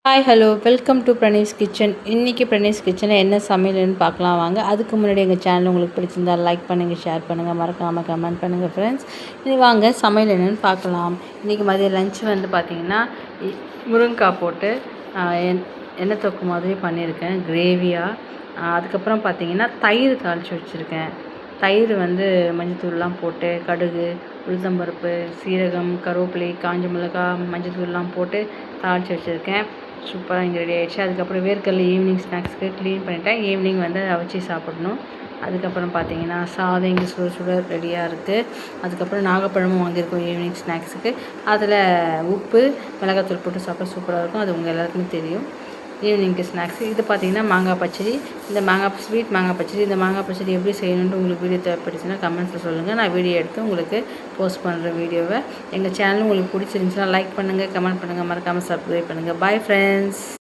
Hi hello welcome to Pranee's kitchen. இன்றைக்கி பிரணீஸ் கிச்சனில் என்ன சமையல்னு பார்க்கலாம் வாங்க. அதுக்கு முன்னாடி எங்கள் சேனல் உங்களுக்கு பிடிச்சிருந்தா லைக் பண்ணுங்கள், ஷேர் பண்ணுங்கள், மறக்காமல் கமெண்ட் பண்ணுங்கள் ஃப்ரெண்ட்ஸ். இது வாங்க சமையல் என்னென்னு பார்க்கலாம். இன்றைக்கி மதியம் லஞ்ச் வந்து பார்த்திங்கன்னா முருங்கைக்காய் போட்டு எண்ணெய் தொக்கு மாதிரி பண்ணியிருக்கேன் கிரேவியாக. அதுக்கப்புறம் பார்த்திங்கன்னா தயிர் தாளித்து வச்சுருக்கேன். தயிர் வந்து மஞ்சத்தூள்லாம் போட்டு கடுகு, உளுத்தம்பருப்பு, சீரகம், கருவேப்பிலை, காஞ்ச மிளகாய், மஞ்சத்தூள்லாம் போட்டு தாளித்து வச்சுருக்கேன். சூப்பராக இங்கே ரெடி ஆகிடுச்சு. அதுக்கப்புறம் வேர்க்கடலை ஈவினிங் ஸ்நாக்ஸ்க்கு க்ளீன் பண்ணிவிட்டேன். ஈவினிங் வந்து அவிச்சு சாப்பிடணும். அதுக்கப்புறம் பார்த்திங்கன்னா சாதம் இங்கே சுட சுட ரெடியாக இருக்குது. அதுக்கப்புறம் நாகப்பழமும் வாங்கியிருக்கோம் ஈவினிங் ஸ்நாக்ஸுக்கு. அதில் உப்பு மிளகாத்தூள் போட்டு சாப்பிட சூப்பராக இருக்கும். அது உங்கள் எல்லாருக்குமே தெரியும். ஈவினிங்க்கு ஸ்நாக்ஸு இது பார்த்திங்கன்னா மாங்காய் பச்சடி. இந்த ஸ்வீட் மாங்காய் பச்சடி. இந்த மாங்காய் பச்சடி எப்படி செய்யணுன்ட்டு உங்களுக்கு வீடியோ தேவைப்பட்டுச்சுன்னா கமெண்ட்ஸில் சொல்லுங்கள். நான் வீடியோ எடுத்து உங்களுக்கு போஸ்ட் பண்ணுற வீடியோவை. எங்கள் சேனல் உங்களுக்கு பிடிச்சிருந்துச்சுன்னா லைக் பண்ணுங்கள், கமெண்ட் பண்ணுங்கள், மறக்காமல் சப்ஸ்கிரைப் பண்ணுங்கள். Bye friends.